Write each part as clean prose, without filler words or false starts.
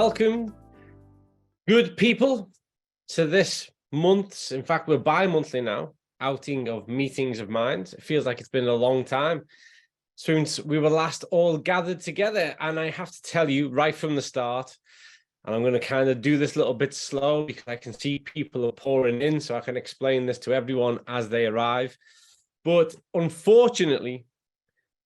Welcome, good people, to this month's, in fact, we're bi-monthly now, outing of Meetings of Minds. It feels like it's been a long time since we were last all gathered together. And I have to tell you right from the start, and I'm going to kind of do this a little bit slow because I can see people are pouring in, so I can explain this to everyone as they arrive. But unfortunately,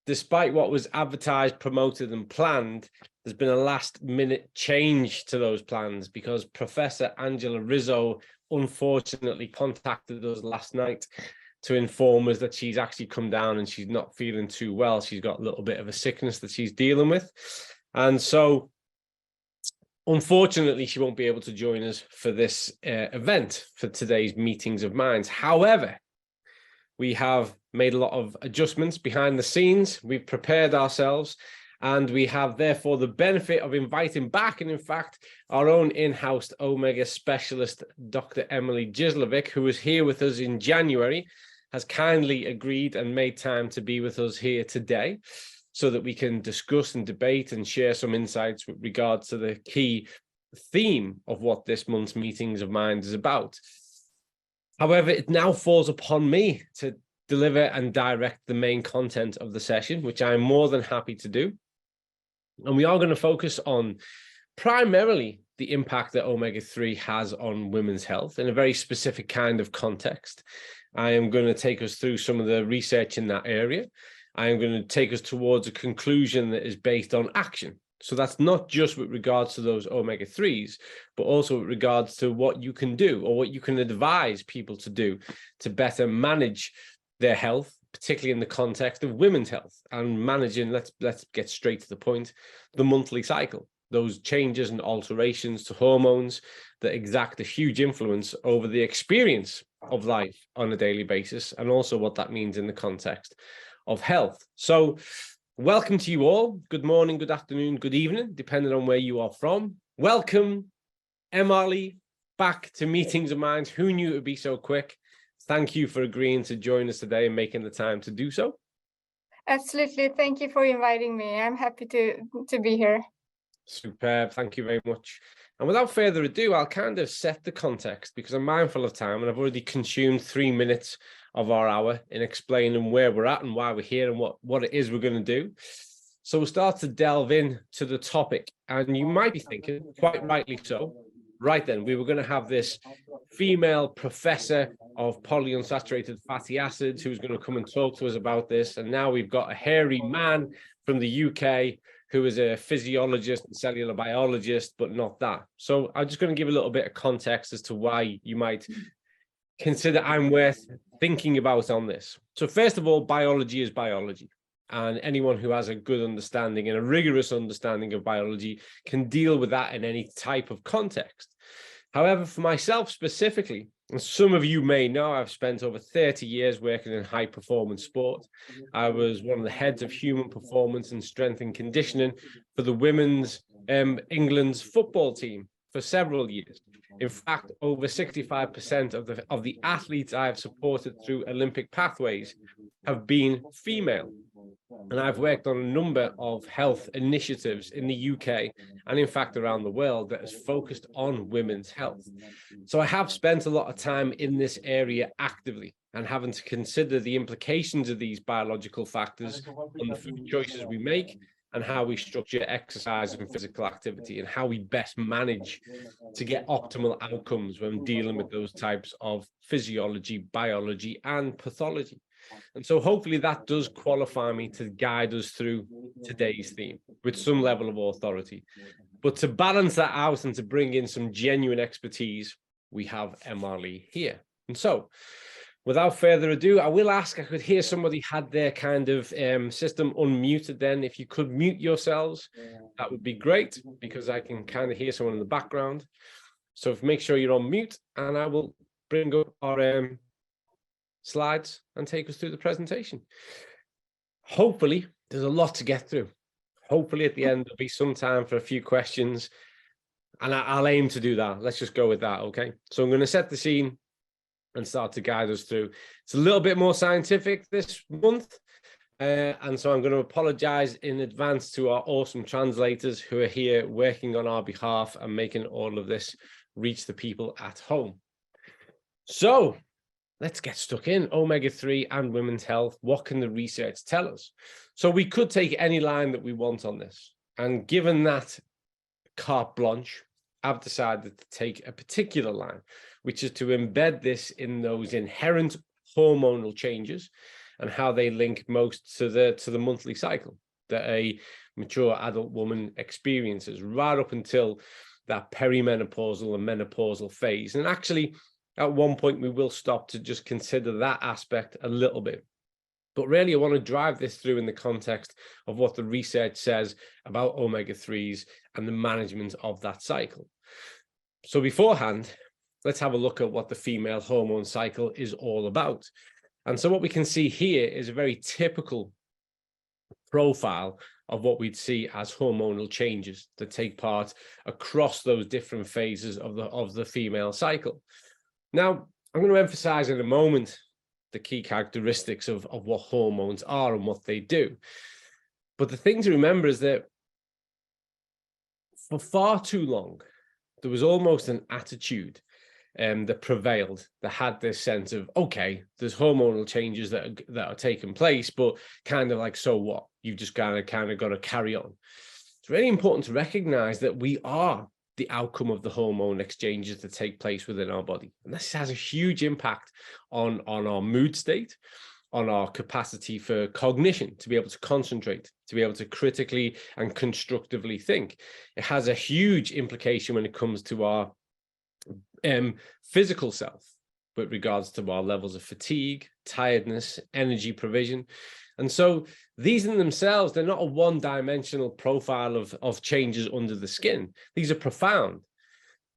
despite what was advertised, promoted, and planned, there's been a last-minute change to those plans because Professor Angela Rizzo unfortunately contacted us last night to inform us that she's actually come down and she's not feeling too well. She's got a little bit of a sickness that she's dealing with. And so, unfortunately, she won't be able to join us for this event, for today's Meetings of Minds. However, we have made a lot of adjustments behind the scenes. We've prepared ourselves, and we have therefore the benefit of inviting back, and in fact, our own in-house Omega specialist, Dr. Emily Gislovic, who was here with us in January, has kindly agreed and made time to be with us here today so that we can discuss and debate and share some insights with regards to the key theme of what this month's Meetings of Minds is about. However, it now falls upon me to deliver and direct the main content of the session, which I'm more than happy to do. And we are going to focus on primarily the impact that omega-3 has on women's health in a very specific kind of context. I am going to take us through some of the research in that area. I am going to take us towards a conclusion that is based on action. So that's not just with regards to those omega-3s, but also with regards to what you can do or what you can advise people to do to better manage their health, particularly in the context of women's health and managing, let's get straight to the point, the monthly cycle, those changes and alterations to hormones that exact a huge influence over the experience of life on a daily basis, and also what that means in the context of health. So welcome to you all. Good morning, good afternoon, good evening, depending on where you are from. Welcome, Emily, back to Meetings of Minds. Who knew it would be so quick? Thank you for agreeing to join us today and making the time to do so. Absolutely. Thank you for inviting me. I'm happy to be here. Superb. Thank you very much. And without further ado, I'll kind of set the context because I'm mindful of time and I've already consumed 3 minutes of our hour in explaining where we're at and why we're here and what it is we're going to do. So we'll start to delve into the topic. And you might be thinking, quite rightly so, right then, we were going to have this female professor of polyunsaturated fatty acids who's going to come and talk to us about this. And now we've got a hairy man from the UK who is a physiologist and cellular biologist, but not that. So I'm just going to give a little bit of context as to why you might consider I'm worth thinking about on this. So first of all, biology is biology. And anyone who has a good understanding and a rigorous understanding of biology can deal with that in any type of context. However, for myself specifically, and some of you may know, I've spent over 30 years working in high performance sport. I was one of the heads of human performance and strength and conditioning for the women's England's football team for several years. In fact, over 65% of the athletes I have supported through Olympic pathways have been female. And I've worked on a number of health initiatives in the UK and in fact around the world that is focused on women's health. So I have spent a lot of time in this area actively and having to consider the implications of these biological factors on the food choices we make and how we structure exercise and physical activity and how we best manage to get optimal outcomes when dealing with those types of physiology, biology, and pathology. And so hopefully that does qualify me to guide us through today's theme with some level of authority. But to balance that out and to bring in some genuine expertise, we have Emily here. And so without further ado, I will ask, I could hear somebody had their kind of system unmuted then. If you could mute yourselves, that would be great because I can kind of hear someone in the background. So make sure you're on mute and I will bring up our slides and take us through the presentation. Hopefully there's a lot to get through. Hopefully at the end there'll be some time for a few questions and I'll aim to do that. Let's just go with that. Okay, so I'm going to set the scene and start to guide us through. It's a little bit more scientific this month And so I'm going to apologize in advance to our awesome translators who are here working on our behalf and making all of this reach the people at home. So let's get stuck in. Omega-3 and women's health. What can the research tell us? So we could take any line that we want on this. And given that carte blanche, I've decided to take a particular line, which is to embed this in those inherent hormonal changes and how they link most to the monthly cycle that a mature adult woman experiences right up until that perimenopausal and menopausal phase. And actually, at one point, we will stop to just consider that aspect a little bit. But really, I want to drive this through in the context of what the research says about omega-3s and the management of that cycle. So beforehand, let's have a look at what the female hormone cycle is all about. And so what we can see here is a very typical profile of what we'd see as hormonal changes that take part across those different phases of the female cycle. Now, I'm going to emphasize in a moment the key characteristics of what hormones are and what they do. But the thing to remember is that for far too long, there was almost an attitude that prevailed, that had this sense of, okay, there's hormonal changes that are taking place, but kind of like, so what? You've just kind of got to carry on. It's really important to recognize that we are the outcome of the hormone exchanges that take place within our body. And this has a huge impact on our mood state, on our capacity for cognition, to be able to concentrate, to be able to critically and constructively think. It has a huge implication when it comes to our physical self, with regards to our levels of fatigue, tiredness, energy provision. And so these in themselves, they're not a one-dimensional profile of changes under the skin. These are profound.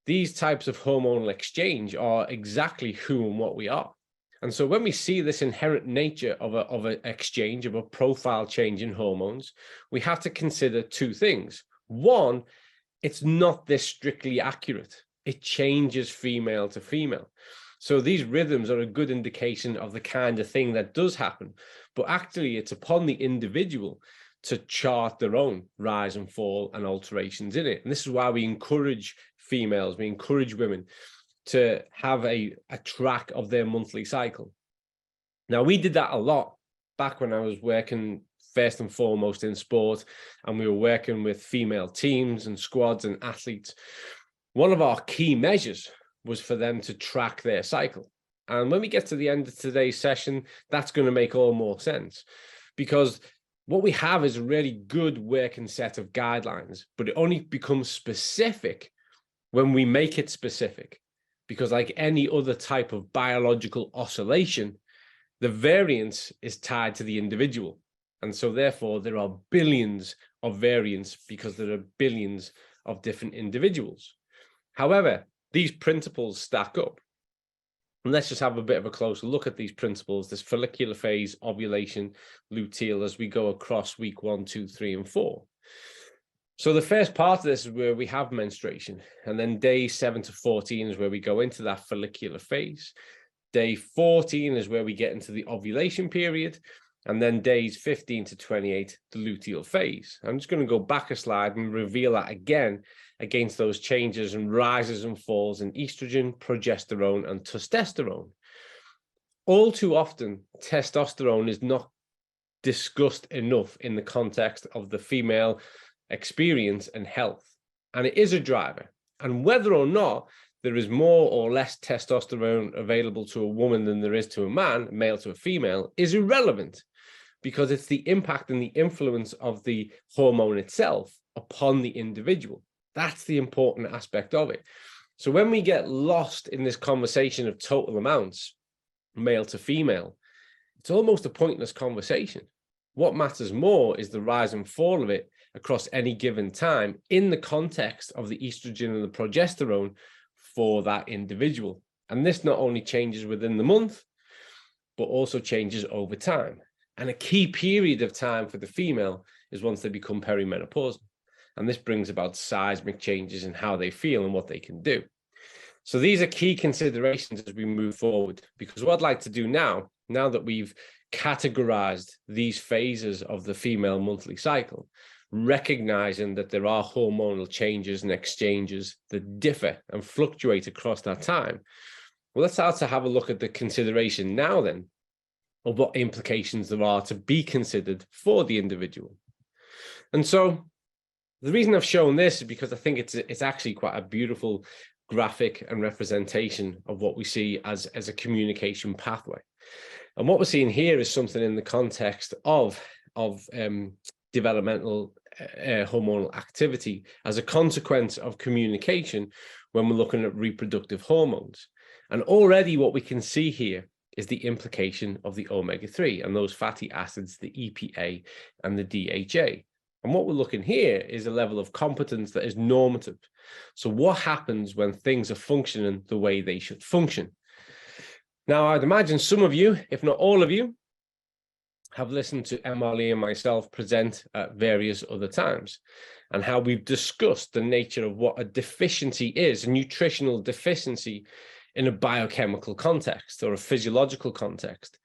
These types of hormonal exchange are exactly who and what we are. And so when we see this inherent nature of an exchange, of a profile change in hormones, we have to consider two things. One, it's not this strictly accurate. It changes female to female. So these rhythms are a good indication of the kind of thing that does happen. But actually, it's upon the individual to chart their own rise and fall and alterations in it. And this is why we encourage females, we encourage women to have a track of their monthly cycle. Now, we did that a lot back when I was working first and foremost in sport, and we were working with female teams and squads and athletes. One of our key measures was for them to track their cycle. And when we get to the end of today's session, that's going to make all more sense, because what we have is a really good working set of guidelines, but it only becomes specific when we make it specific, because like any other type of biological oscillation, the variance is tied to the individual. And so therefore there are billions of variants because there are billions of different individuals. However, these principles stack up. And let's just have a bit of a closer look at these principles, this follicular phase, ovulation, luteal, as we go across week 1, 2, 3, and 4. So the first part of this is where we have menstruation, and then day 7 to 14 is where we go into that follicular phase. Day 14 is where we get into the ovulation period, and then days 15 to 28, the luteal phase. I'm just going to go back a slide and reveal that again against those changes and rises and falls in estrogen, progesterone, and testosterone. All too often, testosterone is not discussed enough in the context of the female experience and health, and it is a driver. And whether or not there is more or less testosterone available to a woman than there is to a man, male to a female, is irrelevant, because it's the impact and the influence of the hormone itself upon the individual. That's the important aspect of it. So when we get lost in this conversation of total amounts, male to female, it's almost a pointless conversation. What matters more is the rise and fall of it across any given time in the context of the estrogen and the progesterone for that individual. And this not only changes within the month, but also changes over time. And a key period of time for the female is once they become perimenopausal. And this brings about seismic changes in how they feel and what they can do. So these are key considerations as we move forward, because what I'd like to do now that we've categorized these phases of the female monthly cycle, recognizing that there are hormonal changes and exchanges that differ and fluctuate across that time. Well, let's start to have a look at the consideration now then of what implications there are to be considered for the individual. And so the reason I've shown this is because I think it's actually quite a beautiful graphic and representation of what we see as a communication pathway. And what we're seeing here is something in the context of developmental hormonal activity as a consequence of communication when we're looking at reproductive hormones. And already what we can see here is the implication of the omega-3 and those fatty acids, the EPA and the DHA. And what we're looking here is a level of competence that is normative. So what happens when things are functioning the way they should function? Now, I'd imagine some of you, if not all of you, have listened to Emily and myself present at various other times, and how we've discussed the nature of what a deficiency is, a nutritional deficiency in a biochemical context or a physiological context.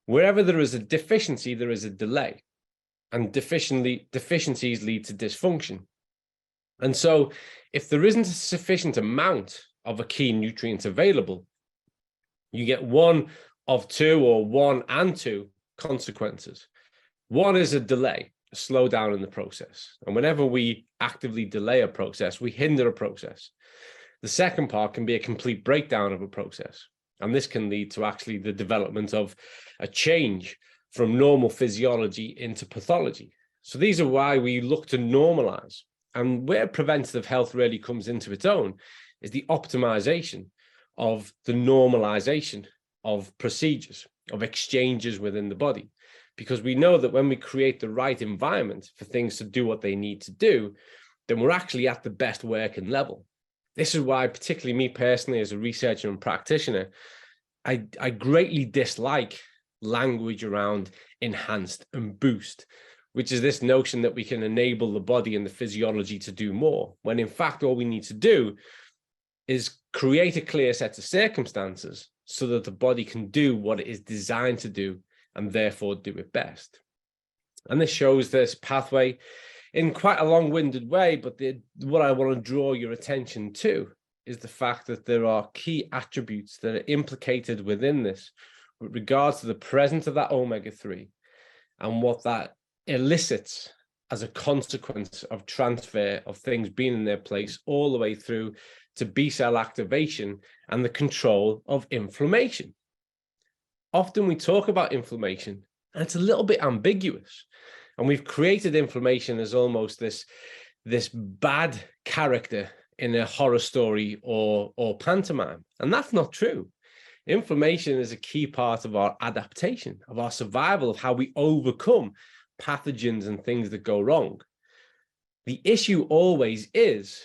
Wherever there is a deficiency, there is a delay, and deficiencies lead to dysfunction. And so if there isn't a sufficient amount of a key nutrient available, you get one of two or one and two consequences. One is a delay, a slowdown in the process. And whenever we actively delay a process, we hinder a process. The second part can be a complete breakdown of a process. And this can lead to actually the development of a change from normal physiology into pathology. So these are why we look to normalize. And where preventative health really comes into its own is the optimization of the normalization of procedures, of exchanges within the body. Because we know that when we create the right environment for things to do what they need to do, then we're actually at the best working level. This is why, particularly me personally, as a researcher and practitioner, I greatly dislike language around enhanced and boost, which is this notion that we can enable the body and the physiology to do more, when in fact, all we need to do is create a clear set of circumstances so that the body can do what it is designed to do and therefore do it best. And this shows this pathway in quite a long-winded way, but what I want to draw your attention to is the fact that there are key attributes that are implicated within this with regards to the presence of that omega-3 and what that elicits as a consequence of transfer of things being in their place all the way through to B-cell activation and the control of inflammation. Often we talk about inflammation and it's a little bit ambiguous. And we've created inflammation as almost this bad character in a horror story or pantomime. And that's not true. Inflammation is a key part of our adaptation, of our survival, of how we overcome pathogens and things that go wrong. The issue always is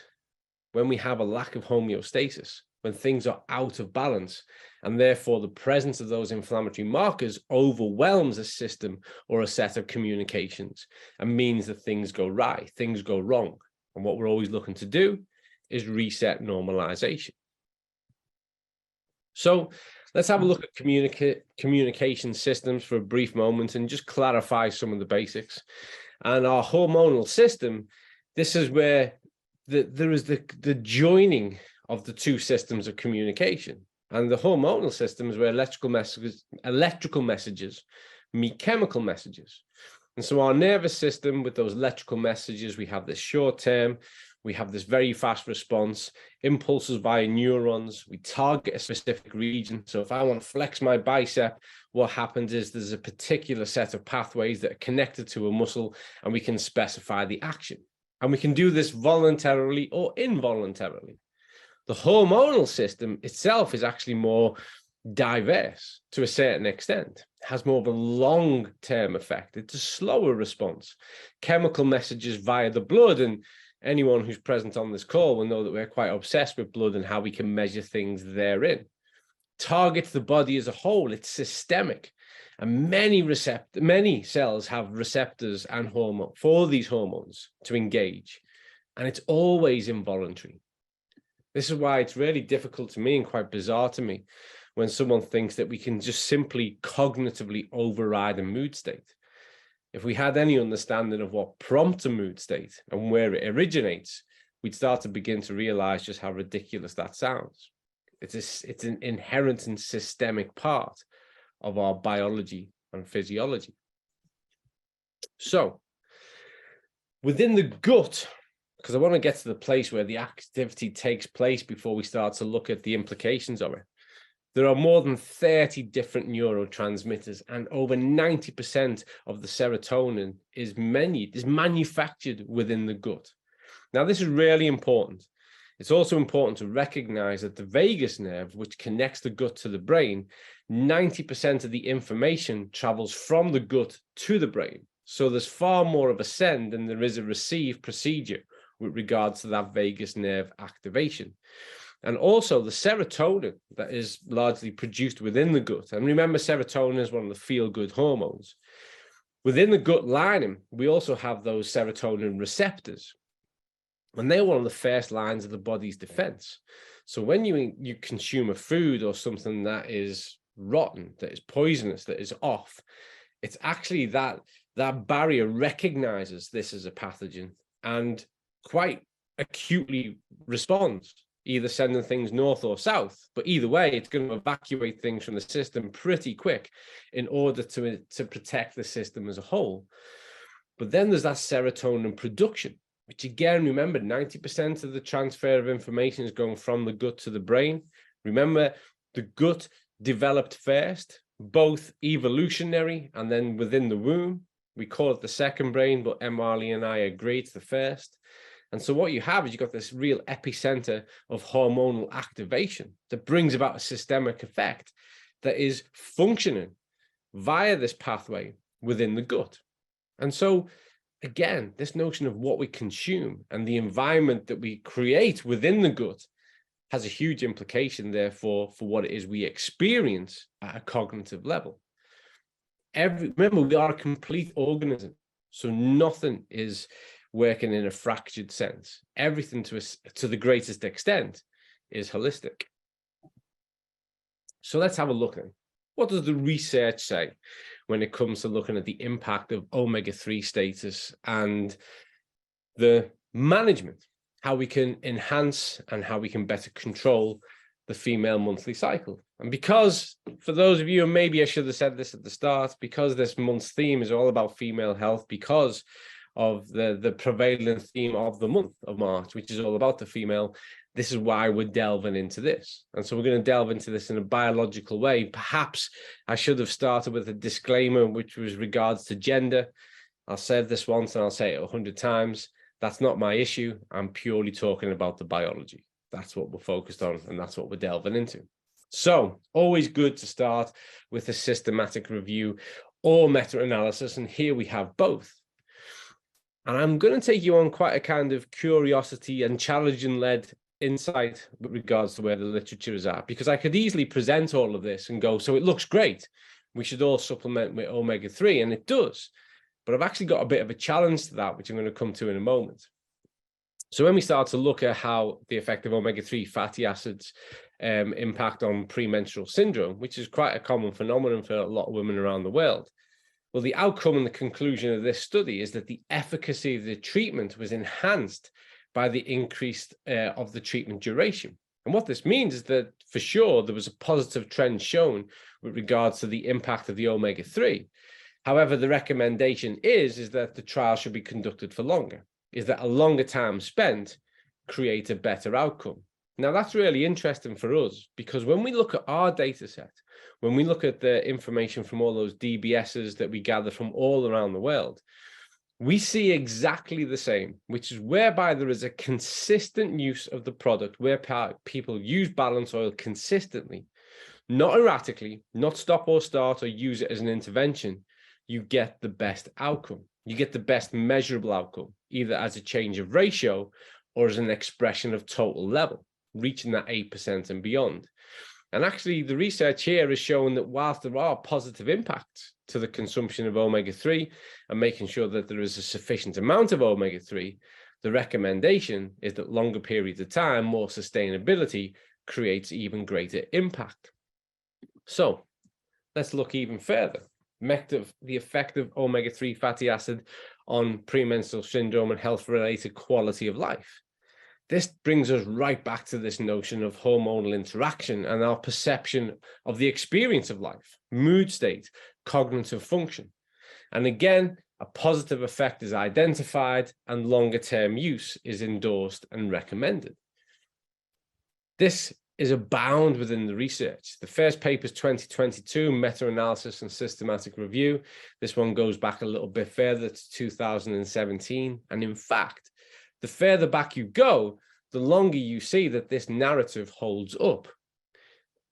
when we have a lack of homeostasis, when things are out of balance, and therefore the presence of those inflammatory markers overwhelms a system or a set of communications and means that things go right, things go wrong. And what we're always looking to do is reset normalization. So let's have a look at communication systems for a brief moment and just clarify some of the basics. And our hormonal system, this is where there is the joining of the two systems of communication. And the hormonal system is where electrical messages meet chemical messages. And so our nervous system, with those electrical messages, we have this short term, we have this very fast response, impulses via neurons, we target a specific region. So if I want to flex my bicep, what happens is there's a particular set of pathways that are connected to a muscle, and we can specify the action. And we can do this voluntarily or involuntarily. The hormonal system itself is actually more diverse to a certain extent. It has more of a long-term effect. It's a slower response. Chemical messages via the blood, and anyone who's present on this call will know that we're quite obsessed with blood and how we can measure things therein. Targets the body as a whole. It's systemic. And many cells have receptors and hormone for these hormones to engage. And it's always involuntary. This is why it's really difficult to me and quite bizarre to me when someone thinks that we can just simply cognitively override a mood state. If we had any understanding of what prompts a mood state and where it originates, we'd start to begin to realize just how ridiculous that sounds. It's an inherent and systemic part of our biology and physiology. So within the gut, because I want to get to the place where the activity takes place before we start to look at the implications of it, there are more than 30 different neurotransmitters, and over 90% of the serotonin is manufactured within the gut. Now, this is really important. It's also important to recognize that the vagus nerve, which connects the gut to the brain, 90% of the information travels from the gut to the brain. So there's far more of a send than there is a receive procedure with regards to that vagus nerve activation. And also the serotonin that is largely produced within the gut. And remember, serotonin is one of the feel-good hormones. Within the gut lining, we also have those serotonin receptors. And they're one of the first lines of the body's defense. So when you consume a food or something that is rotten, that is poisonous, that is off, it's actually that barrier recognizes this as a pathogen and quite acutely responds, either sending things north or south. But either way, it's going to evacuate things from the system pretty quick in order to protect the system as a whole. But then there's that serotonin production, which again, remember, 90% of the transfer of information is going from the gut to the brain. Remember, the gut developed first, both evolutionary and then within the womb. We call it the second brain, but Marley and I agree it's the first. And so what you have is you've got this real epicenter of hormonal activation that brings about a systemic effect that is functioning via this pathway within the gut. And so again, this notion of what we consume and the environment that we create within the gut has a huge implication, therefore, for what it is we experience at a cognitive level. Remember, we are a complete organism, so nothing is working in a fractured sense. Everything to the greatest extent is holistic. So let's have a look then. What does the research say when it comes to looking at the impact of omega-3 status and the management, how we can enhance and how we can better control the female monthly cycle? And because, for those of you, and maybe I should have said this at the start, because this month's theme is all about female health, because of the prevalent theme of the month of March, which is all about the female, this is why we're delving into this. And so we're going to delve into this in a biological way. Perhaps I should have started with a disclaimer, which was regards to gender. I'll say this once and I'll say it 100 times. That's not my issue. I'm purely talking about the biology. That's what we're focused on, and that's what we're delving into. So always good to start with a systematic review or meta-analysis, and here we have both. And I'm going to take you on quite a kind of curiosity and challenging-led insight with regards to where the literature is at, because I could easily present all of this and go, so it looks great, we should all supplement with omega-3, and it does. But I've actually got a bit of a challenge to that, which I'm going to come to in a moment. So when we start to look at how the effect of omega-3 fatty acids impact on premenstrual syndrome, which is quite a common phenomenon for a lot of women around the world, well, the outcome and the conclusion of this study is that the efficacy of the treatment was enhanced by the increase of the treatment duration. And what this means is that, for sure, there was a positive trend shown with regards to the impact of the omega-3. However, the recommendation is that the trial should be conducted for longer, is that a longer time spent creates a better outcome. Now, that's really interesting for us, because when we look at our data set, when we look at the information from all those DBSs that we gather from all around the world, we see exactly the same, which is whereby there is a consistent use of the product, where people use balance oil consistently, not erratically, not stop or start or use it as an intervention. You get the best outcome. You get the best measurable outcome, either as a change of ratio or as an expression of total level, reaching that 8% and beyond. And actually, the research here is showing that whilst there are positive impacts to the consumption of omega-3 and making sure that there is a sufficient amount of omega-3, the recommendation is that longer periods of time, more sustainability, creates even greater impact. So let's look even further. The effect of omega-3 fatty acid on premenstrual syndrome and health-related quality of life. This brings us right back to this notion of hormonal interaction and our perception of the experience of life, mood state, cognitive function. And again, a positive effect is identified and longer-term use is endorsed and recommended. This is abound within the research. The first paper is 2022, meta-analysis and systematic review. This one goes back a little bit further to 2017. And in fact, the further back you go, the longer you see that this narrative holds up.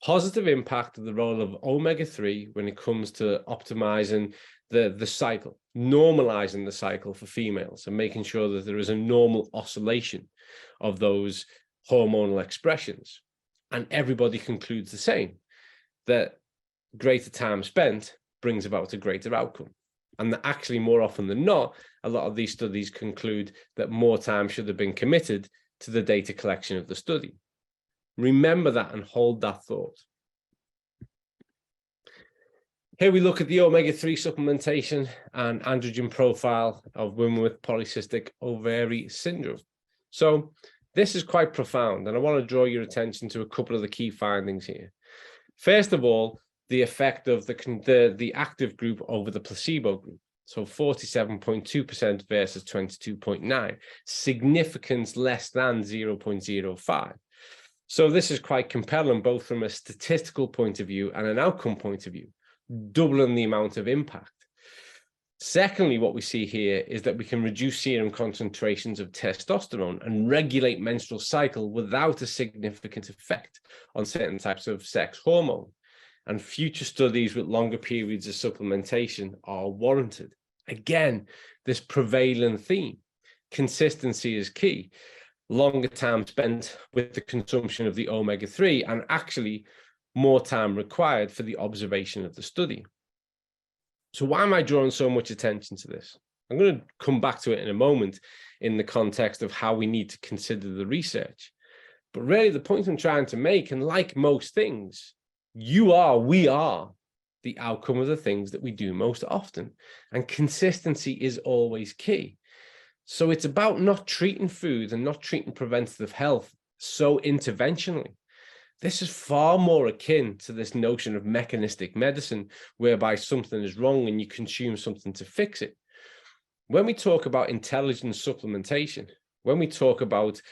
Positive impact of the role of omega-3 when it comes to optimizing the cycle, normalizing the cycle for females and making sure that there is a normal oscillation of those hormonal expressions. And everybody concludes the same, that greater time spent brings about a greater outcome. And that actually, more often than not, a lot of these studies conclude that more time should have been committed to the data collection of the study. Remember that and hold that thought. Here we look at the omega-3 supplementation and androgen profile of women with polycystic ovary syndrome. So this is quite profound, and I want to draw your attention to a couple of the key findings here. First of all, the effect of the active group over the placebo group. So 47.2% versus 22.9%, significance less than 0.05. So this is quite compelling, both from a statistical point of view and an outcome point of view, doubling the amount of impact. Secondly, what we see here is that we can reduce serum concentrations of testosterone and regulate menstrual cycle without a significant effect on certain types of sex hormone. And future studies with longer periods of supplementation are warranted. Again, this prevailing theme, consistency is key. Longer time spent with the consumption of the omega-3 and actually more time required for the observation of the study. So why am I drawing so much attention to this? I'm going to come back to it in a moment in the context of how we need to consider the research. But really the point I'm trying to make, and like most things, we are the outcome of the things that we do most often. And consistency is always key. So it's about not treating food and not treating preventative health so interventionally. This is far more akin to this notion of mechanistic medicine, whereby something is wrong and you consume something to fix it. When we talk about intelligent supplementation, when we talk about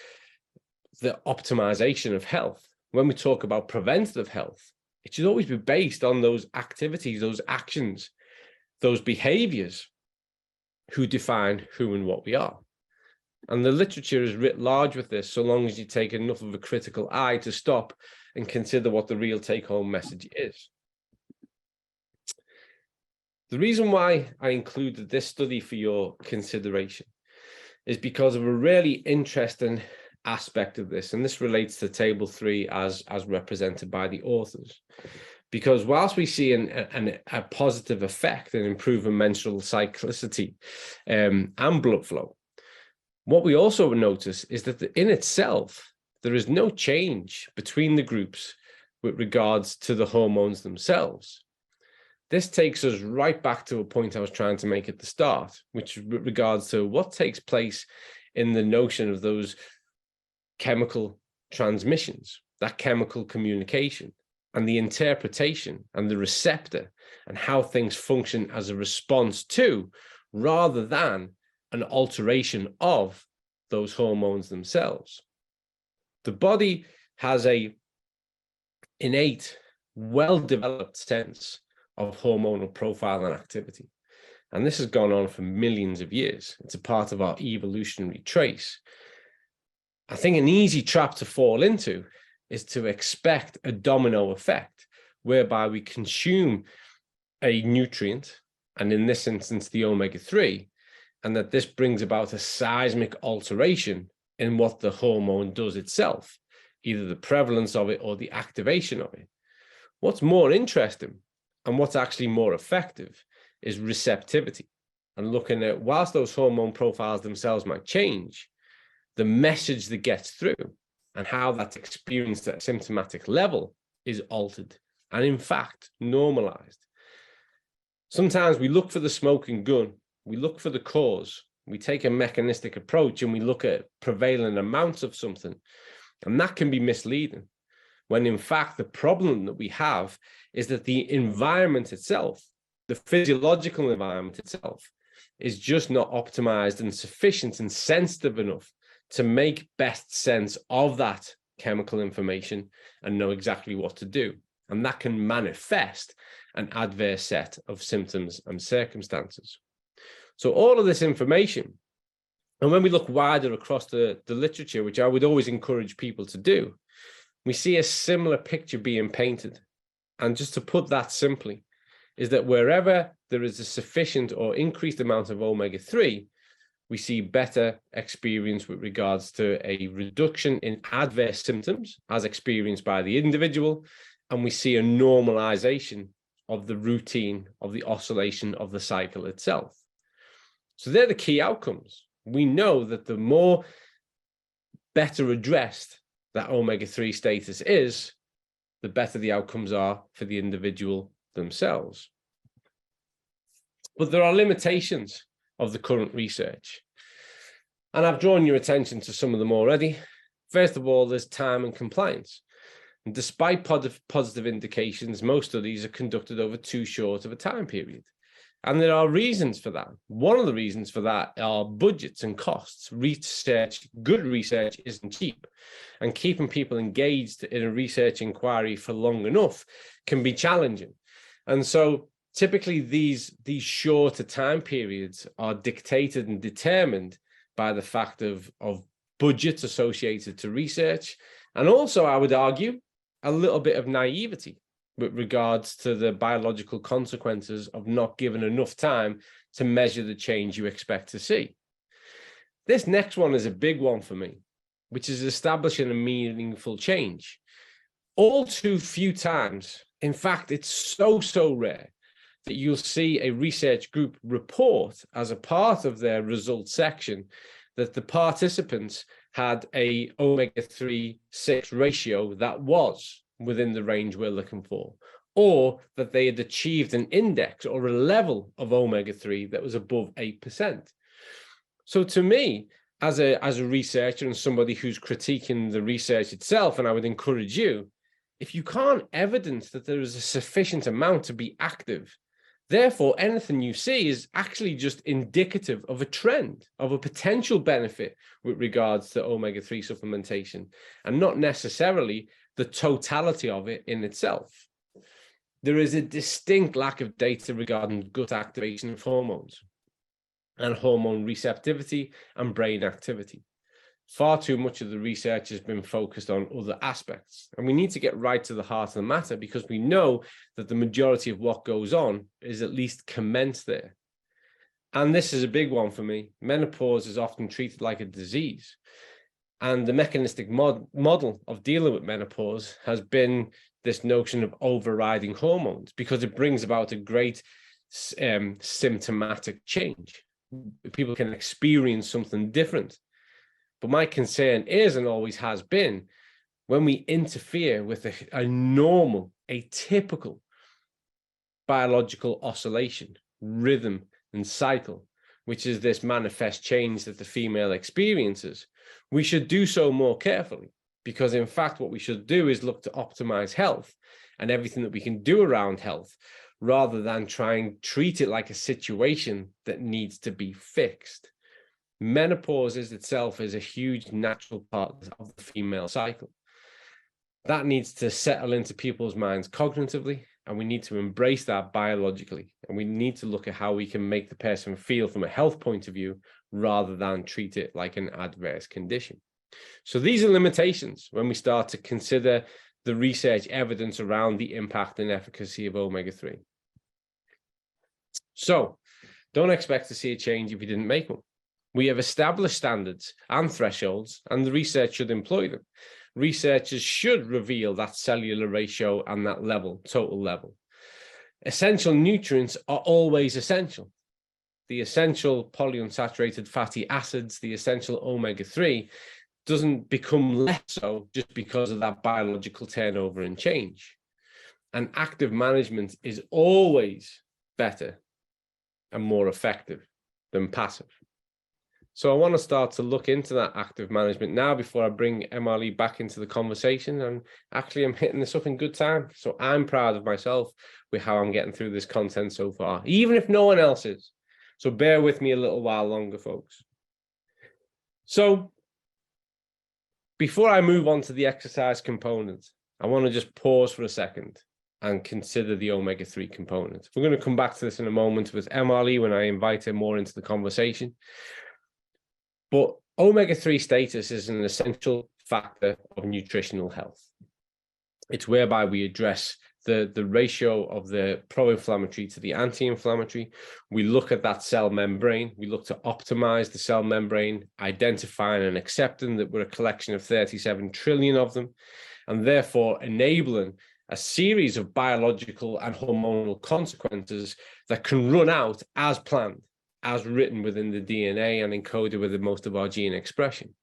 the optimization of health, when we talk about preventative health, it should always be based on those activities, those actions, those behaviors who define who and what we are. And the literature is writ large with this, so long as you take enough of a critical eye to stop and consider what the real take-home message is. The reason why I included this study for your consideration is because of a really interesting aspect of this, and this relates to table 3 as represented by the authors. Because whilst we see a positive effect in improving menstrual cyclicity and blood flow, what we also notice is that in itself, there is no change between the groups with regards to the hormones themselves. This takes us right back to a point I was trying to make at the start, which with regards to what takes place in the notion of those chemical transmissions, that chemical communication, and the interpretation and the receptor and how things function as a response to, rather than an alteration of those hormones themselves. The body has a innate, well-developed sense of hormonal profile and activity. And this has gone on for millions of years. It's a part of our evolutionary trace. I think an easy trap to fall into is to expect a domino effect, whereby we consume a nutrient, and in this instance, the omega-3, and that this brings about a seismic alteration in what the hormone does itself, either the prevalence of it or the activation of it. What's more interesting and what's actually more effective is receptivity, and looking at, whilst those hormone profiles themselves might change, the message that gets through and how that's experienced at a symptomatic level is altered and in fact normalized. Sometimes we look for the smoking gun, we look for the cause, we take a mechanistic approach and we look at prevailing amounts of something, and that can be misleading, when in fact the problem that we have is that the environment itself, the physiological environment itself, is just not optimized and sufficient and sensitive enough to make best sense of that chemical information and know exactly what to do. And that can manifest an adverse set of symptoms and circumstances. So all of this information, and when we look wider across the literature, which I would always encourage people to do, we see a similar picture being painted. And just to put that simply, is that wherever there is a sufficient or increased amount of omega-3, we see better experience with regards to a reduction in adverse symptoms as experienced by the individual, and we see a normalization of the routine of the oscillation of the cycle itself. So they're the key outcomes. We know that the more better addressed that omega-3 status is, the better the outcomes are for the individual themselves. But there are limitations of the current research, and I've drawn your attention to some of them already. First of all, there's time and compliance. And despite positive indications, most studies are conducted over too short of a time period. And there are reasons for that. One of the reasons for that are budgets and costs. Research, good research isn't cheap. And keeping people engaged in a research inquiry for long enough can be challenging. And so typically these shorter time periods are dictated and determined by the fact of budgets associated to research. And also, I would argue, a little bit of naivety with regards to the biological consequences of not giving enough time to measure the change you expect to see. This next one is a big one for me, which is establishing a meaningful change. All too few times, in fact, it's so rare that you'll see a research group report as a part of their results section that the participants had a omega-3/6 ratio that was within the range we're looking for, or that they had achieved an index or a level of omega-3 that was above 8%. So to me, as a researcher and somebody who's critiquing the research itself, and I would encourage you, if you can't evidence that there is a sufficient amount to be active, therefore, anything you see is actually just indicative of a trend, of a potential benefit with regards to omega-3 supplementation, and not necessarily the totality of it in itself. There is a distinct lack of data regarding gut activation of hormones and hormone receptivity and brain activity. Far too much of the research has been focused on other aspects, and we need to get right to the heart of the matter, because we know that the majority of what goes on is at least commenced there. And this is a big one for me. Menopause is often treated like a disease, and the mechanistic model of dealing with menopause has been this notion of overriding hormones, because it brings about a great symptomatic change. People can experience something different. But my concern is, and always has been, when we interfere with a normal, a typical biological oscillation, rhythm, and cycle, which is this manifest change that the female experiences, we should do so more carefully. Because in fact, what we should do is look to optimize health and everything that we can do around health, rather than try and treat it like a situation that needs to be fixed. Menopause itself is a huge natural part of the female cycle. That needs to settle into people's minds cognitively, and we need to embrace that biologically. And we need to look at how we can make the person feel from a health point of view, rather than treat it like an adverse condition. So these are limitations when we start to consider the research evidence around the impact and efficacy of omega-3. So don't expect to see a change if you didn't make one. We have established standards and thresholds, and the research should employ them. Researchers should reveal that cellular ratio and that level, total level. Essential nutrients are always essential. The essential polyunsaturated fatty acids, the essential omega-3, doesn't become less so just because of that biological turnover and change. And active management is always better and more effective than passive. So I want to start to look into that active management now before I bring Emily back into the conversation. And actually, I'm hitting this up in good time. So I'm proud of myself with how I'm getting through this content so far, even if no one else is. So bear with me a little while longer, folks. So before I move on to the exercise component, I want to just pause for a second and consider the omega-3 component. We're going to come back to this in a moment with Emily when I invite her more into the conversation. But omega-3 status is an essential factor of nutritional health. It's whereby we address the ratio of the pro-inflammatory to the anti-inflammatory. We look at that cell membrane. We look to optimize the cell membrane, identifying and accepting that we're a collection of 37 trillion of them, and therefore enabling a series of biological and hormonal consequences that can run out as planned, as written within the DNA and encoded within most of our gene expression.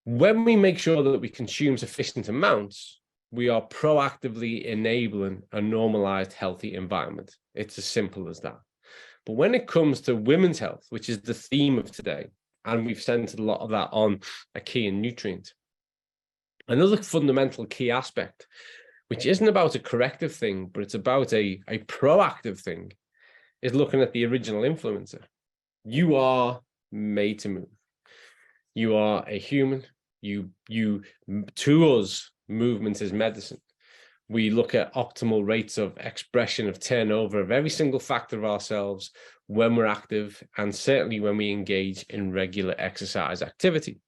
When we make sure that we consume sufficient amounts, we are proactively enabling a normalized, healthy environment. It's as simple as that. But when it comes to women's health, which is the theme of today, and we've centered a lot of that on a key and nutrient, another fundamental key aspect, which isn't about a corrective thing, but it's about a proactive thing, is looking at the original influencer. You are made to move. You are a human. To us, movement is medicine. We look at optimal rates of expression of turnover of every single factor of ourselves when we're active, and certainly when we engage in regular exercise activity.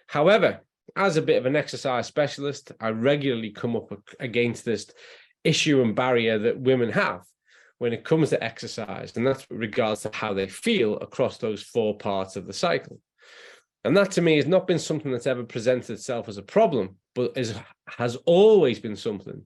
However, as a bit of an exercise specialist, I regularly come up against this issue and barrier that women have when it comes to exercise, and that's with regards to how they feel across those 4 parts of the cycle. And that to me has not been something that's ever presented itself as a problem, but has always been something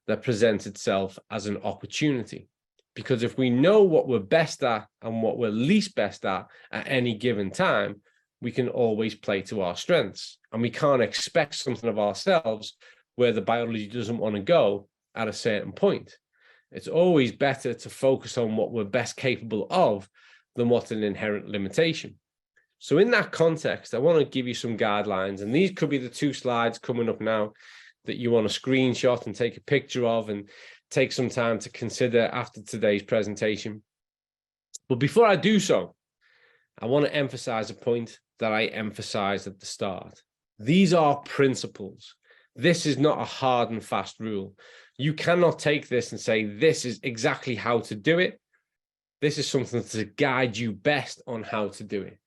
that presents itself as an opportunity. Because if we know what we're best at and what we're least best at any given time, we can always play to our strengths. And we can't expect something of ourselves where the biology doesn't want to go at a certain point. It's always better to focus on what we're best capable of than what's an inherent limitation. So in that context, I want to give you some guidelines, and these could be the 2 slides coming up now that you want to screenshot and take a picture of and take some time to consider after today's presentation. But before I do so, I want to emphasize a point that I emphasized at the start. These are principles. This is not a hard and fast rule. You cannot take this and say, this is exactly how to do it. This is something to guide you best on how to do it.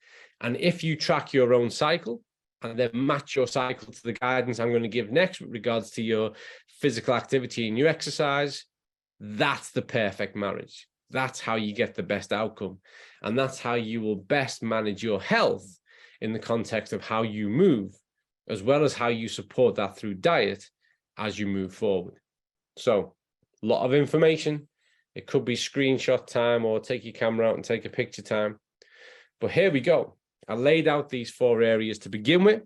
And if you track your own cycle and then match your cycle to the guidance I'm going to give next with regards to your physical activity and your exercise, that's the perfect marriage. That's how you get the best outcome. And that's how you will best manage your health in the context of how you move, as well as how you support that through diet as you move forward. So a lot of information. It could be screenshot time or take your camera out and take a picture time. But here we go. I laid out these 4 areas to begin with.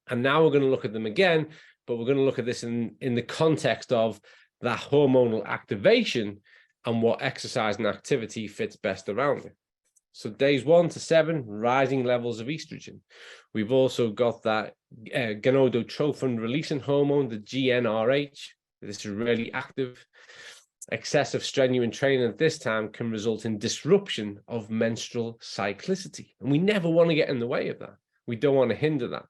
And now we're going to look at them again, but we're going to look at this in the context of that hormonal activation and what exercise and activity fits best around it. So days 1 to 7, rising levels of estrogen. We've also got that gonadotrophin releasing hormone, the GnRH. This is really active. Excessive strenuous training at this time can result in disruption of menstrual cyclicity. And we never want to get in the way of that. We don't want to hinder that.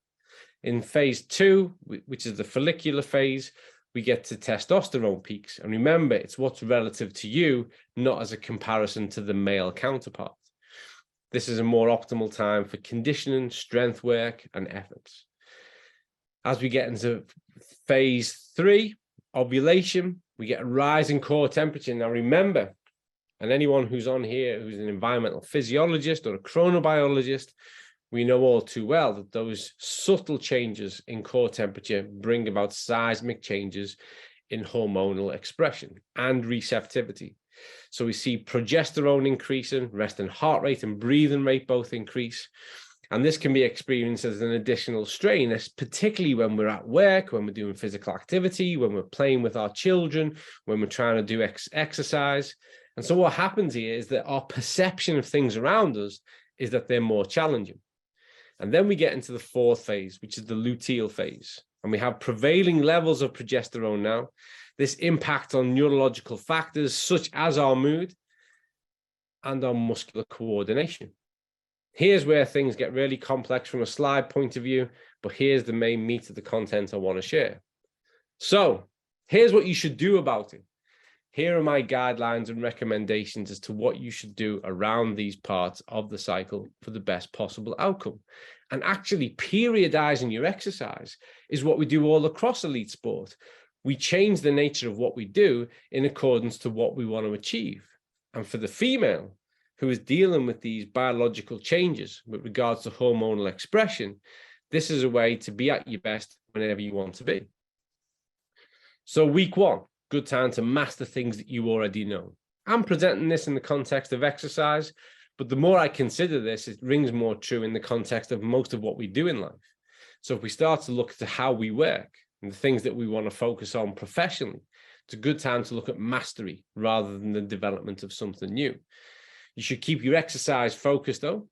In phase 2, which is the follicular phase, we get to testosterone peaks. And remember, it's what's relative to you, not as a comparison to the male counterpart. This is a more optimal time for conditioning, strength work, and efforts. As we get into phase 3, ovulation, we get a rise in core temperature. Now remember, and anyone who's on here who's an environmental physiologist or a chronobiologist, we know all too well that those subtle changes in core temperature bring about seismic changes in hormonal expression and receptivity. So we see progesterone increasing, resting heart rate and breathing rate both increase. And this can be experienced as an additional strain, particularly when we're at work, when we're doing physical activity, when we're playing with our children, when we're trying to do exercise. And so what happens here is that our perception of things around us is that they're more challenging. And then we get into the fourth phase, which is the luteal phase. And we have prevailing levels of progesterone now. This impact on neurological factors such as our mood and our muscular coordination. Here's where things get really complex from a slide point of view, but here's the main meat of the content I want to share. So here's what you should do about it. Here are my guidelines and recommendations as to what you should do around these parts of the cycle for the best possible outcome. And actually periodizing your exercise is what we do all across elite sport. We change the nature of what we do in accordance to what we want to achieve. And for the female who is dealing with these biological changes with regards to hormonal expression, this is a way to be at your best whenever you want to be. So week one, good time to master things that you already know. I'm presenting this in the context of exercise, but the more I consider this, it rings more true in the context of most of what we do in life. So if we start to look to how we work and the things that we want to focus on professionally, it's a good time to look at mastery rather than the development of something new. You should keep your exercise focused though,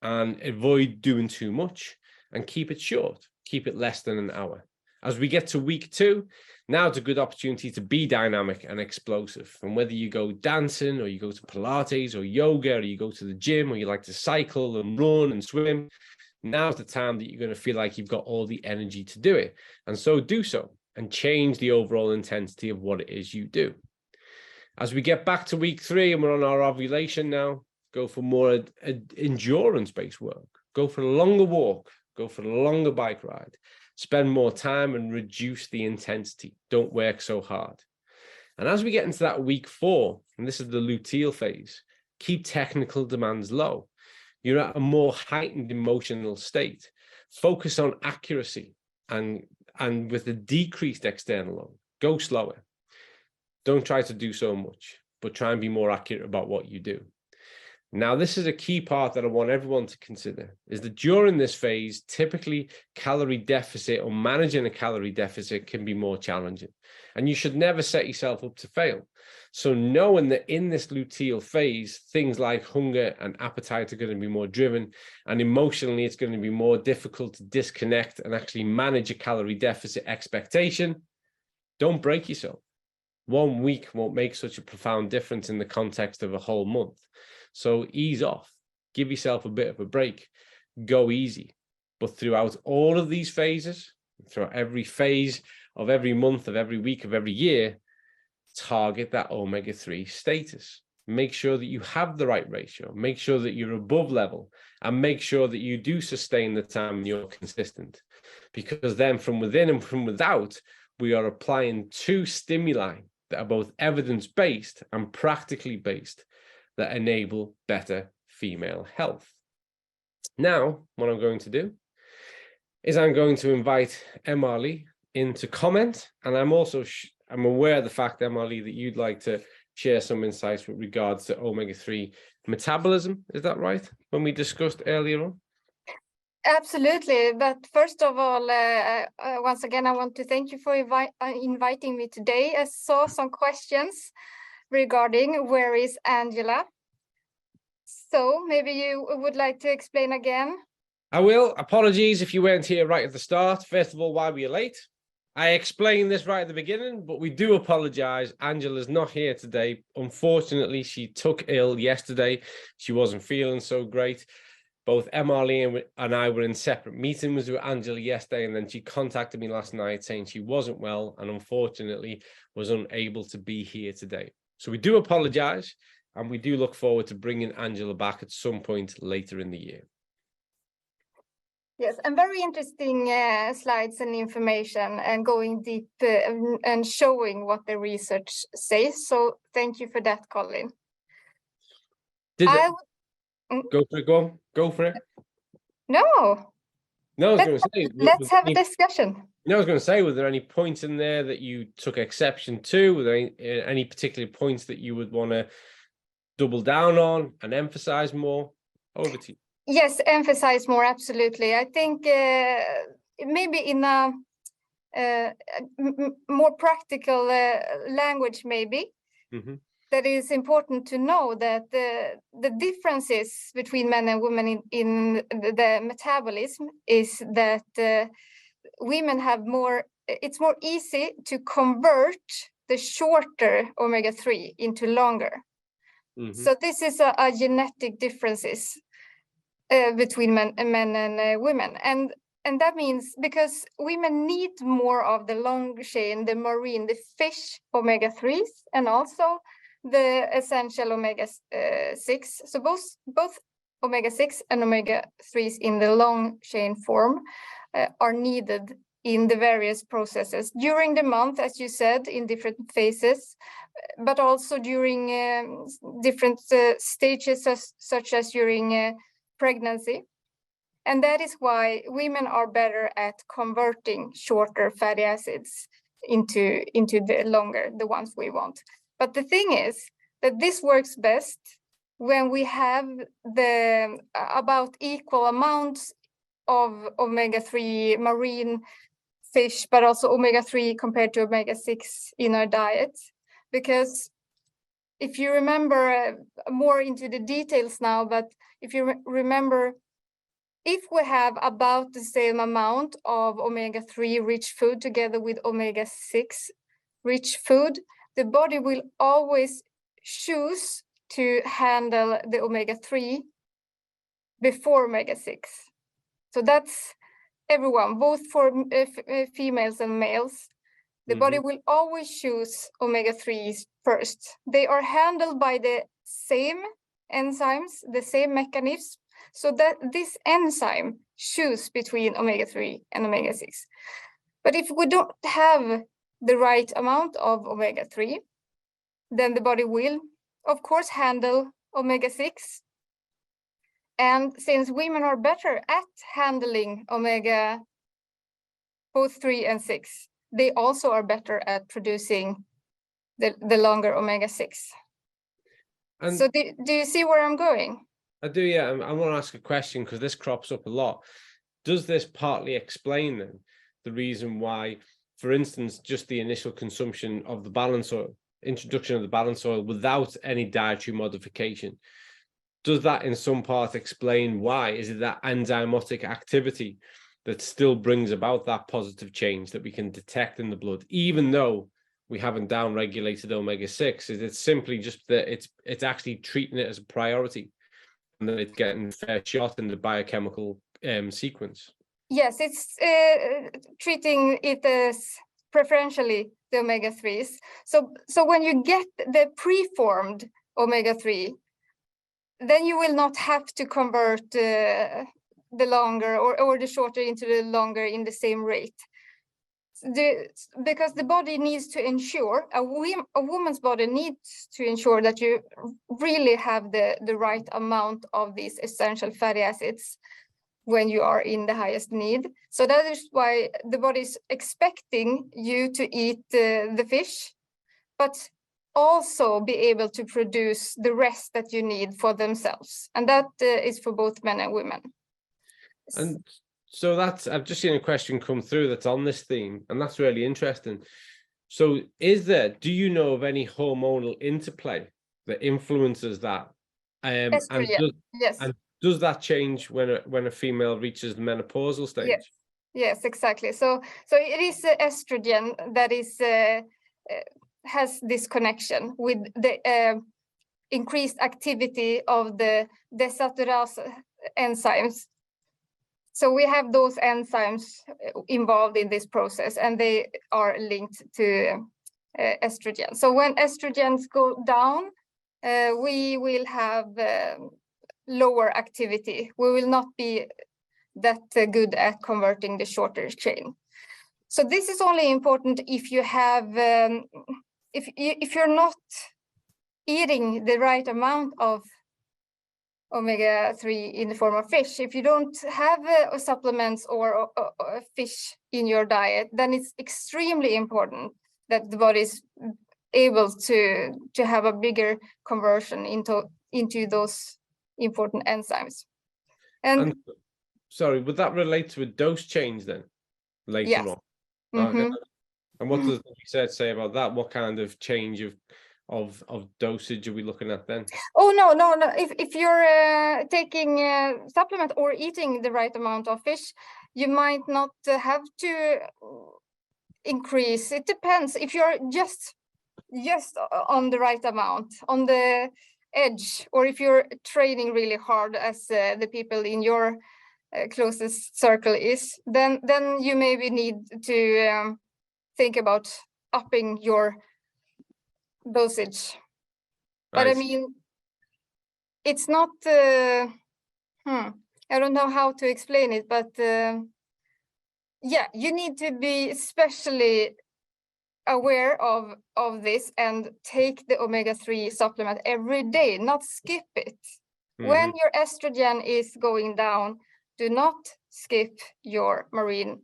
and avoid doing too much, and keep it short, keep it less than an hour. As we get to week two, now it's a good opportunity to be dynamic and explosive. And whether you go dancing or you go to Pilates or yoga, or you go to the gym, or you like to cycle and run and swim, now's the time that you're going to feel like you've got all the energy to do it. And so do so and change the overall intensity of what it is you do. As we get back to week three and we're on our ovulation now, go for more endurance-based work. Go for a longer walk. Go for a longer bike ride. Spend more time and reduce the intensity. Don't work so hard. And as we get into that week four, and this is the luteal phase, keep technical demands low. You're at a more heightened emotional state. Focus on accuracy and with a decreased external load. Go slower. Don't try to do so much, but try and be more accurate about what you do. Now, this is a key part that I want everyone to consider, is that during this phase, typically calorie deficit or managing a calorie deficit can be more challenging, and you should never set yourself up to fail. So knowing that in this luteal phase, things like hunger and appetite are going to be more driven, and emotionally, it's going to be more difficult to disconnect and actually manage a calorie deficit expectation, don't break yourself. 1 week won't make such a profound difference in the context of a whole month. So ease off, give yourself a bit of a break, go easy. But throughout all of these phases, throughout every phase of every month, of every week, of every year, target that omega-3 status. Make sure that you have the right ratio, make sure that you're above level, and make sure that you do sustain the time and you're consistent. Because then from within and from without, we are applying two stimuli that are both evidence-based and practically based that enable better female health. Now, what I'm going to do is I'm going to invite Emily in to comment, and I'm also I'm aware of the fact, Emily, that you'd like to share some insights with regards to omega-3 metabolism. Is that right? When we discussed earlier on? Absolutely. But first of all, once again, I want to thank you for inviting me today. I saw some questions regarding where is Angela. So maybe you would like to explain again. I will. Apologies if you weren't here right at the start. First of all, why were you late? I explained this right at the beginning, but we do apologize. Angela's not here today. Unfortunately, she took ill yesterday. She wasn't feeling so great. Both Emily and I were in separate meetings with Angela yesterday, and then she contacted me last night saying she wasn't well and unfortunately was unable to be here today. So we do apologize, and we do look forward to bringing Angela back at some point later in the year. Yes, and very interesting slides and information, and going deep and showing what the research says. So thank you for that, Colin. Go for it, go for it. No. No, I was going to say. Let's have a discussion. No, I was going to say, were there any points in there that you took exception to? Were there any particular points that you would want to double down on and emphasize more? Over to you. Yes, emphasize more, absolutely. I think maybe in a more practical language, maybe, that is important to know that the differences between men and women in the metabolism is that women have more, it's more easy to convert the shorter omega-3 into longer. So this is a genetic differences between men and women. And that means because women need more of the long chain, the marine, the fish omega-3s, and also the essential omega-6. So both omega-6 and omega-3s in the long chain form are needed in the various processes during the month, as you said, in different phases, but also during different stages, such as during pregnancy. And that is why women are better at converting shorter fatty acids into the longer, the ones we want. But the thing is that this works best when we have the about equal amounts of omega-3 marine fish, but also omega-3 compared to omega-6 in our diet. Because if you remember more into the details now, but if you remember, if we have about the same amount of omega-3 rich food together with omega-6 rich food, the body will always choose to handle the omega-3 before omega-6. So that's everyone, both for females and males. The body will always choose omega-3s first. They are handled by the same enzymes, the same mechanisms, so that this enzyme chooses between omega-3 and omega-6. But if we don't have the right amount of omega-3, then the body will, of course, handle omega-6. And since women are better at handling omega, both 3 and 6, they also are better at producing the longer omega-6. So do you see where I'm going? I do, yeah. I want to ask a question because this crops up a lot. Does this partly explain then the reason why, for instance, just the initial consumption of the balance oil, introduction of the balance oil without any dietary modification, does that in some part explain why? Is it that enzymatic activity that still brings about that positive change that we can detect in the blood, even though we haven't down-regulated omega-6? Is it simply just that it's actually treating it as a priority and that it's getting a fair shot in the biochemical sequence? Yes, it's treating it as preferentially the omega-3s. So when you get the preformed omega-3, then you will not have to convert the longer or the shorter into the longer in the same rate. Because the body needs to ensure, a woman's body needs to ensure that you really have the right amount of these essential fatty acids when you are in the highest need. So that is why the body is expecting you to eat the fish, but also be able to produce the rest that you need for themselves. And that is for both men and women. And so that's, I've just seen a question come through that's on this theme, and that's really interesting. So do you know of any hormonal interplay that influences that? Estrogen, yes. And does that change when a female reaches the menopausal stage? Yes, exactly. So it is estrogen that is has this connection with the increased activity of the desaturase enzymes. So we have those enzymes involved in this process, and they are linked to estrogen. So when estrogens go down, we will have lower activity. We will not be that good at converting the shorter chain. So this is only important if you have, if you're not eating the right amount of omega-3 in the form of fish. If you don't have supplements or fish in your diet, then it's extremely important that the body is able to have a bigger conversion into those important enzymes. And sorry, would that relate to a dose change then later yes. on? Okay. Mm-hmm. And what does the research say about that? What kind of change of dosage are we looking at then? Oh, no. If you're taking supplement or eating the right amount of fish, you might not have to increase. It depends. If you're just on the right amount, on the edge, or if you're training really hard, as the people in your closest circle is, then you maybe need to think about upping your dosage. But I mean, it's not, I don't know how to explain it, but yeah, you need to be especially aware of this and take the omega-3 supplement every day, not skip it. When your estrogen is going down, do not skip your marine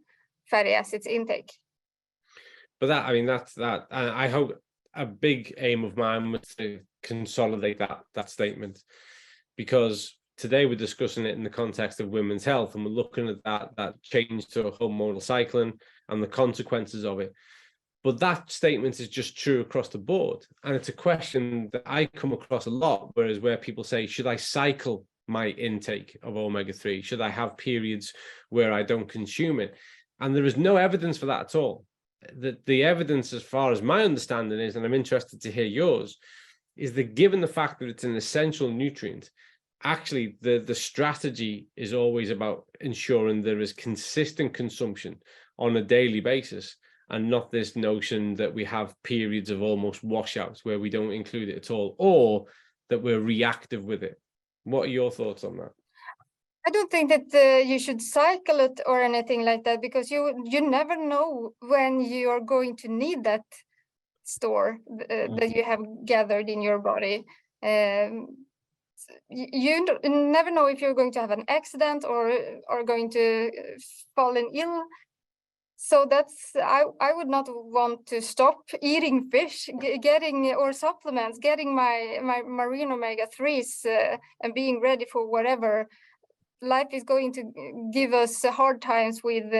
fatty acids intake. But that, I mean, that's that. I hope a big aim of mine was to consolidate that statement, because today we're discussing it in the context of women's health, and we're looking at that change to hormonal cycling and the consequences of it. But that statement is just true across the board. And it's a question that I come across a lot, where people say, should I cycle my intake of omega-3? Should I have periods where I don't consume it? And there is no evidence for that at all. The evidence, as far as my understanding is, and I'm interested to hear yours, is that given the fact that it's an essential nutrient, actually the strategy is always about ensuring there is consistent consumption on a daily basis, and not this notion that we have periods of almost washouts where we don't include it at all, or that we're reactive with it. What are your thoughts on that? I don't think that you should cycle it or anything like that, because you never know when you are going to need that store that you have gathered in your body. You never know if you're going to have an accident or going to fall ill. So that's, I would not want to stop eating fish, getting or supplements, getting my marine omega-3s and being ready for whatever life is going to give us hard times with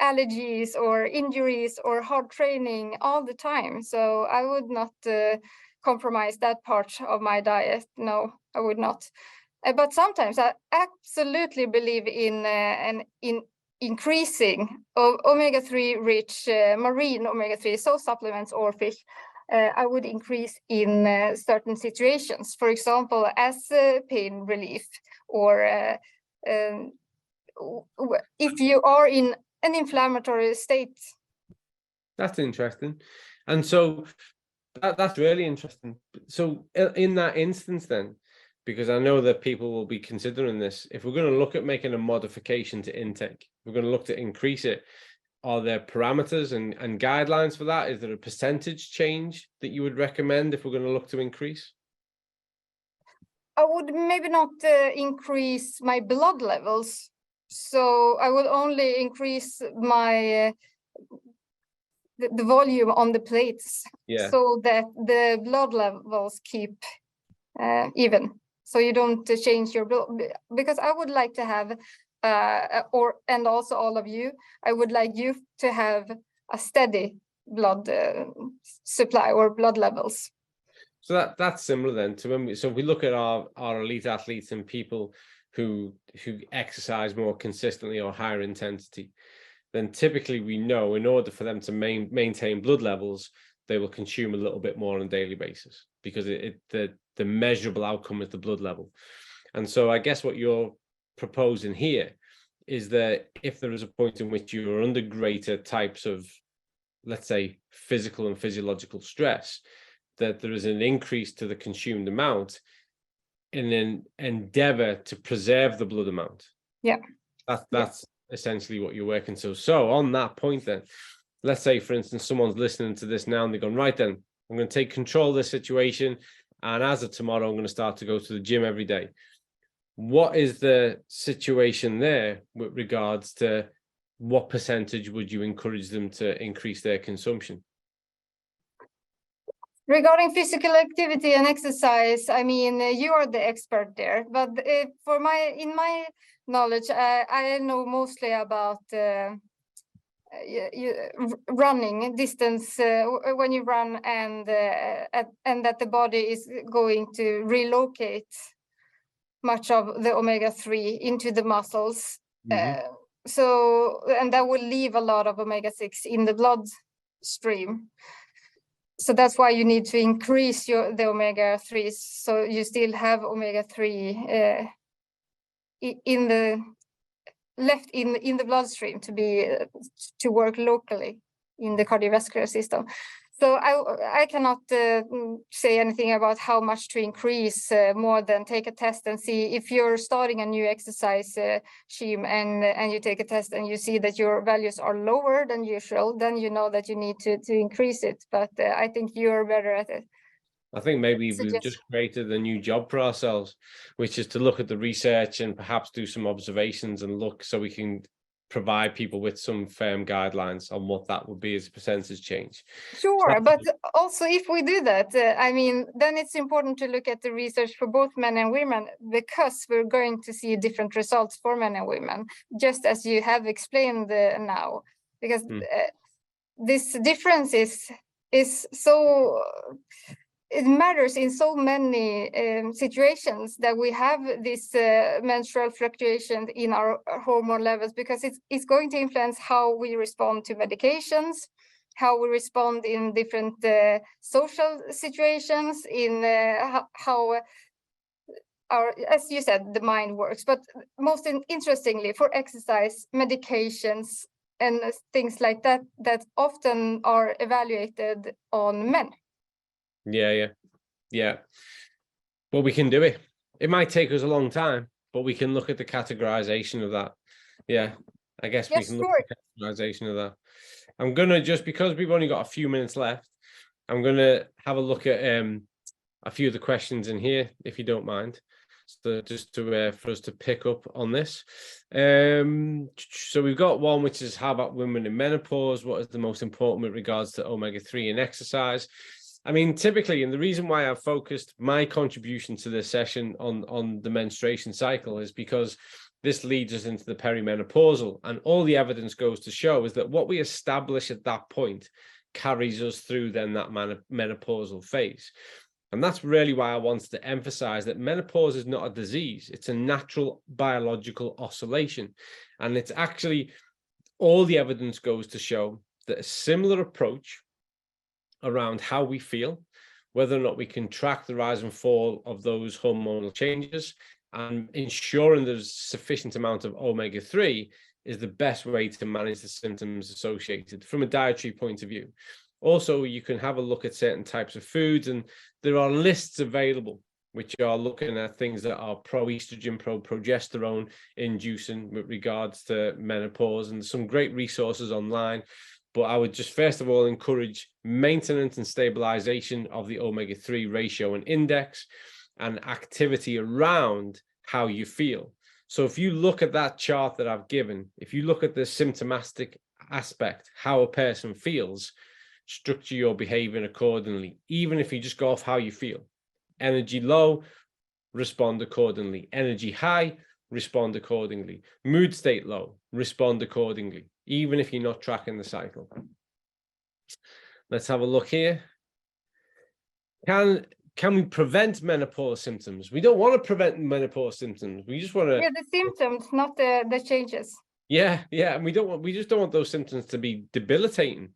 allergies or injuries or hard training all the time. So I would not compromise that part of my diet. No, I would not. But sometimes I absolutely believe in increasing omega-3 rich marine omega-3, so supplements or fish. I would increase in certain situations, for example, as pain relief, or if you are in an inflammatory state. That's interesting. And so that's really interesting. So in that instance then, because I know that people will be considering this, if we're going to look at making a modification to intake, we're going to look to increase it, are there parameters and guidelines for that? Is there a percentage change that you would recommend if we're going to look to increase? I would maybe not increase my blood levels. So I would only increase my the volume on the plates, so that the blood levels keep even. So you don't change your blood, because I would like to have, and also all of you, I would like you to have a steady blood supply or blood levels. So that's similar then to when if we look at our elite athletes and people who exercise more consistently or higher intensity, then typically we know in order for them to maintain blood levels, they will consume a little bit more on a daily basis, because the measurable outcome is the blood level. And so I guess what you're proposing here is that if there is a point in which you are under greater types of, let's say, physical and physiological stress, that there is an increase to the consumed amount in an endeavor to preserve the blood amount. Yeah. That's essentially what you're working to. So on that point then, let's say, for instance, someone's listening to this now and they're going, right then, I'm going to take control of this situation, and as of tomorrow, I'm going to start to go to the gym every day. What is the situation there with regards to what percentage would you encourage them to increase their consumption? Regarding physical activity and exercise, I mean, you are the expert there, but in my knowledge, I know mostly about running distance when you run, and that the body is going to relocate much of the omega-3 into the muscles. So, and that will leave a lot of omega-6 in the bloodstream. So that's why you need to increase the omega-3s, so you still have omega-3 in the bloodstream to work locally in the cardiovascular system. So I cannot say anything about how much to increase, more than take a test and see. If you're starting a new exercise regime and you take a test and you see that your values are lower than usual, then you know that you need to increase it. But I think you're better at it. I think maybe we've just created a new job for ourselves, which is to look at the research and perhaps do some observations and look so we can provide people with some firm guidelines on what that would be as a percentage change. Sure, so but also if we do that, I mean, then it's important to look at the research for both men and women, because we're going to see different results for men and women, just as you have explained now, because this difference is so... It matters in so many situations that we have this menstrual fluctuation in our hormone levels, because it's going to influence how we respond to medications, how we respond in different social situations, in how our, as you said, the mind works. But most interestingly, for exercise, medications, and things like that, that often are evaluated on men. Yeah. But we can do it. It might take us a long time, but we can look at the categorization of that. Yeah, I guess we can look at the categorization of that. I'm gonna, just because we've only got a few minutes left, I'm gonna have a look at a few of the questions in here, if you don't mind. So just to for us to pick up on this. So we've got one which is, how about women in menopause? What is the most important with regards to omega-3 in exercise? I mean, typically, and the reason why I've focused my contribution to this session on the menstruation cycle is because this leads us into the perimenopausal, and all the evidence goes to show is that what we establish at that point carries us through then that menopausal phase. And that's really why I wanted to emphasize that menopause is not a disease. It's a natural biological oscillation. And it's actually, all the evidence goes to show that a similar approach around how we feel, whether or not we can track the rise and fall of those hormonal changes, and ensuring there's sufficient amount of omega-3 is the best way to manage the symptoms associated from a dietary point of view. Also, you can have a look at certain types of foods, and there are lists available which are looking at things that are pro-estrogen, pro-progesterone inducing with regards to menopause, and some great resources online. But I would just first of all encourage maintenance and stabilization of the omega-3 ratio and index, and activity around how you feel. So if you look at that chart that I've given, if you look at the symptomatic aspect, how a person feels, structure your behavior accordingly, even if you just go off how you feel. Energy low, respond accordingly. Energy high, respond accordingly. Mood state low, respond accordingly, even if you're not tracking the cycle. Let's have a look here. Can we prevent menopause symptoms? We don't want to prevent menopause symptoms. We just want to... Yeah, the symptoms, not the changes. Yeah, and we just don't want those symptoms to be debilitating.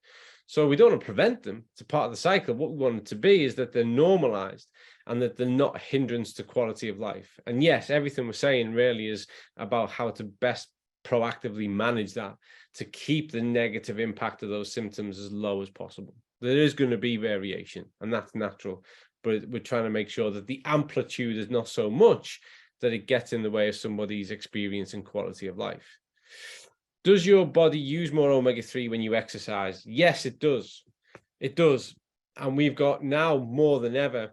So we don't want to prevent them. It's a part of the cycle. What we want it to be is that they're normalized and that they're not a hindrance to quality of life. And yes, everything we're saying really is about how to best proactively manage that, to keep the negative impact of those symptoms as low as possible. There is going to be variation, and that's natural, but we're trying to make sure that the amplitude is not so much that it gets in the way of somebody's experience and quality of life. Does your body use more omega-3 when you exercise? Yes, it does. It does. And we've got now more than ever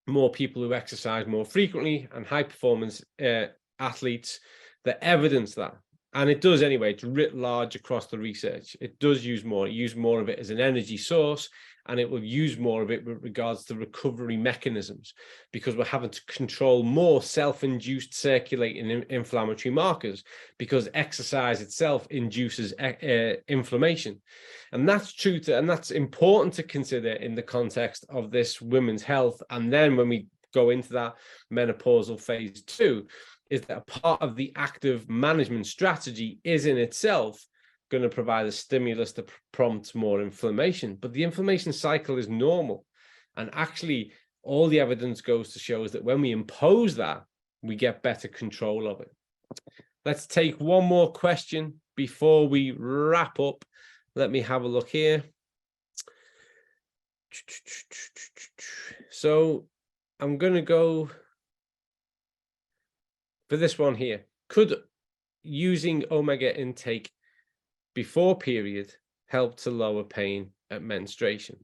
more people who exercise more frequently, and high performance athletes that evidence that. And it does anyway. It's writ large across the research. It does use more. It uses more of it as an energy source, and it will use more of it with regards to recovery mechanisms, because we're having to control more self-induced circulating inflammatory markers, because exercise itself induces inflammation. And that's true and that's important to consider in the context of this women's health. And then when we go into that menopausal phase 2, is that a part of the active management strategy is in itself going to provide a stimulus to prompt more inflammation. But the inflammation cycle is normal. And actually, all the evidence goes to show is that when we impose that, we get better control of it. Let's take one more question before we wrap up. Let me have a look here. So I'm going to go for this one here. Could using omega intake before period help to lower pain at menstruation?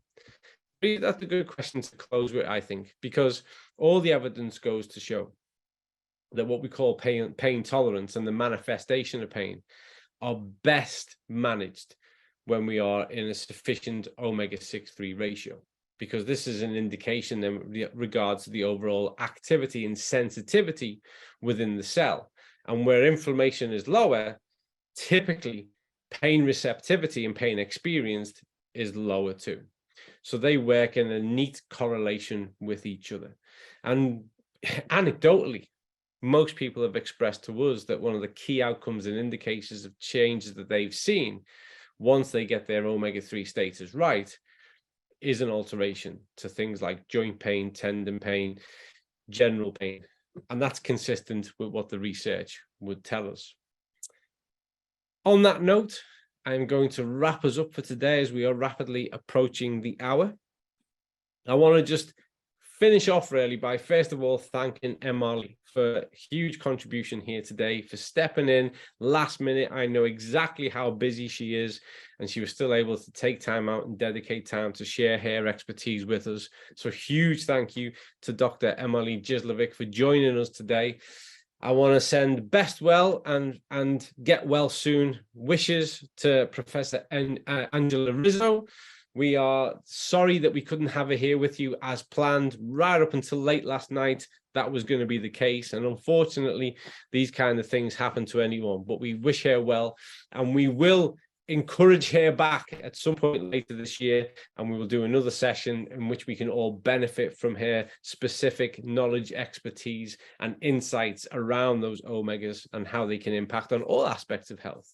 That's a good question to close with, I think, because all the evidence goes to show that what we call pain tolerance and the manifestation of pain are best managed when we are in a sufficient omega-6-3 ratio, because this is an indication in regards to the overall activity and sensitivity within the cell. And where inflammation is lower, typically pain receptivity and pain experienced is lower too. So they work in a neat correlation with each other. And anecdotally, most people have expressed to us that one of the key outcomes and indicators of changes that they've seen once they get their omega-3 status right is an alteration to things like joint pain, tendon pain, general pain. And that's consistent with what the research would tell us. On that note, I'm going to wrap us up for today as we are rapidly approaching the hour. I want to just finish off really by first of all thanking Emily for a huge contribution here today, for stepping in last minute. I know exactly how busy she is, and she was still able to take time out and dedicate time to share her expertise with us. So huge thank you to Dr. Emily Jislovic for joining us today. I want to send best well and get well soon wishes to Professor Angela Rizzo. We are sorry that we couldn't have her here with you as planned. Right up until late last night, that was going to be the case. And unfortunately, these kind of things happen to anyone. But we wish her well, and we will encourage her back at some point later this year, and we will do another session in which we can all benefit from her specific knowledge, expertise, and insights around those omegas and how they can impact on all aspects of health.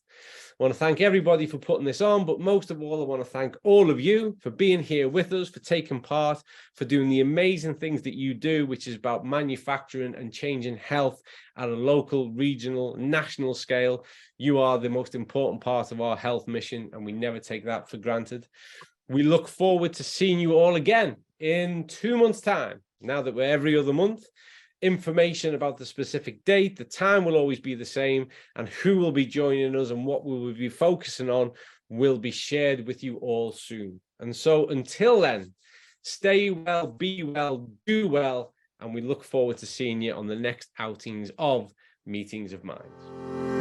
I want to thank everybody for putting this on, but most of all, I want to thank all of you for being here with us, for taking part, for doing the amazing things that you do, which is about manufacturing and changing health at a local, regional, national scale. You are the most important part of our health mission, and we never take that for granted. We look forward to seeing you all again in 2 months' time, now that we're every other month. Information about the specific date, the time will always be the same, and who will be joining us and what we will be focusing on will be shared with you all soon. And so until then, stay well, be well, do well, and we look forward to seeing you on the next outings of Meetings of Minds.